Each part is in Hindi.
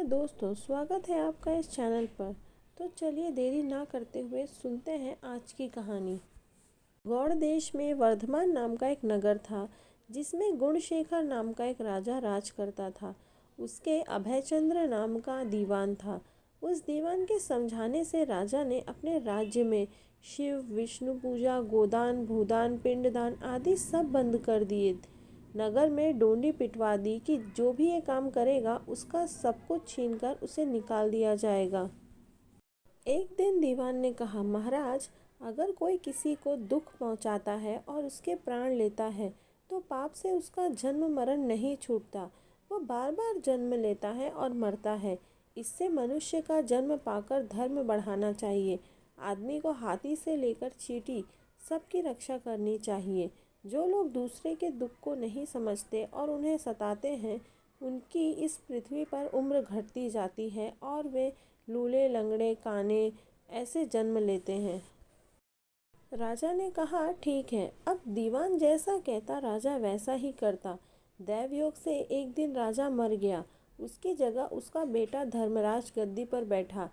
दोस्तों, स्वागत है आपका इस चैनल पर। तो चलिए देरी ना करते हुए सुनते हैं आज की कहानी। गौड़ देश में वर्धमान नाम का एक नगर था, जिसमें गुणशेखर नाम का एक राजा राज करता था। उसके अभयचंद्र नाम का दीवान था। उस दीवान के समझाने से राजा ने अपने राज्य में शिव विष्णु पूजा, गोदान, भूदान, पिंडदान आदि सब बंद कर दिए। नगर में डोंडी पिटवा दी कि जो भी ये काम करेगा उसका सब कुछ छीनकर उसे निकाल दिया जाएगा। एक दिन दीवान ने कहा, महाराज, अगर कोई किसी को दुख पहुंचाता है और उसके प्राण लेता है तो पाप से उसका जन्म मरण नहीं छूटता। वह बार बार जन्म लेता है और मरता है। इससे मनुष्य का जन्म पाकर धर्म बढ़ाना चाहिए। आदमी को हाथी से लेकर चींटी सबकी रक्षा करनी चाहिए। जो लोग दूसरे के दुख को नहीं समझते और उन्हें सताते हैं, उनकी इस पृथ्वी पर उम्र घटती जाती है और वे लूले, लंगड़े, काने ऐसे जन्म लेते हैं। राजा ने कहा, ठीक है। अब दीवान जैसा कहता राजा वैसा ही करता। दैवयोग से एक दिन राजा मर गया। उसकी जगह उसका बेटा धर्मराज गद्दी पर बैठा।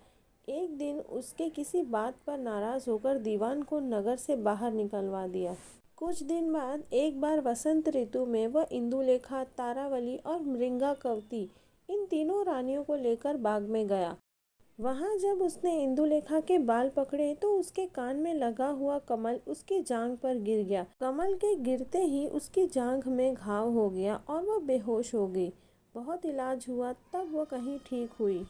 एक दिन उसके किसी बात पर नाराज होकर दीवान को नगर से बाहर निकलवा दिया। कुछ दिन बाद एक बार वसंत ऋतु में वह इंदुलेखा, तारावली और मृंगाकवती इन तीनों रानियों को लेकर बाग में गया। वहां जब उसने इंदुलेखा के बाल पकड़े तो उसके कान में लगा हुआ कमल उसकी जांघ पर गिर गया। कमल के गिरते ही उसकी जांघ में घाव हो गया और वह बेहोश हो गई। बहुत इलाज हुआ तब वह कहीं ठीक हुई।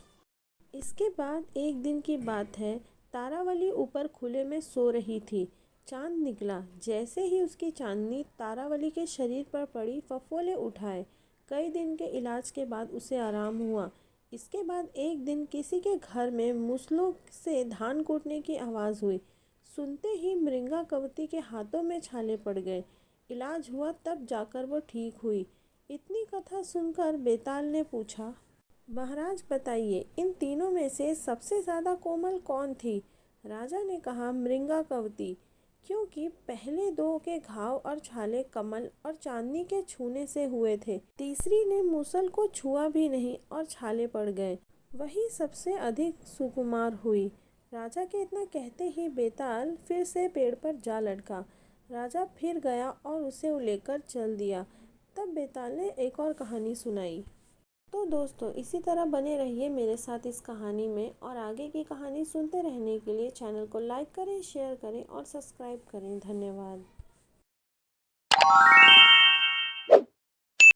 इसके बाद एक दिन की बात है, तारावली ऊपर खुले में सो रही थी। चांद निकला। जैसे ही उसकी चांदनी तारावली के शरीर पर पड़ी, फफोले उठाए। कई दिन के इलाज के बाद उसे आराम हुआ। इसके बाद एक दिन किसी के घर में मुसलों से धान कूटने की आवाज़ हुई। सुनते ही मृंगाकवती के हाथों में छाले पड़ गए। इलाज हुआ तब जाकर वो ठीक हुई। इतनी कथा सुनकर बेताल ने पूछा, महाराज बताइए, इन तीनों में से सबसे ज़्यादा कोमल कौन थी? राजा ने कहा, मृंगाकवती, क्योंकि पहले दो के घाव और छाले कमल और चांदनी के छूने से हुए थे। तीसरी ने मूसल को छुआ भी नहीं और छाले पड़ गए। वही सबसे अधिक सुकुमार हुई। राजा के इतना कहते ही बेताल फिर से पेड़ पर जा लटका। राजा फिर गया और उसे लेकर चल दिया। तब बेताल ने एक और कहानी सुनाई। तो दोस्तों, इसी तरह बने रहिए मेरे साथ इस कहानी में, और आगे की कहानी सुनते रहने के लिए चैनल को लाइक करें, शेयर करें और सब्सक्राइब करें। धन्यवाद।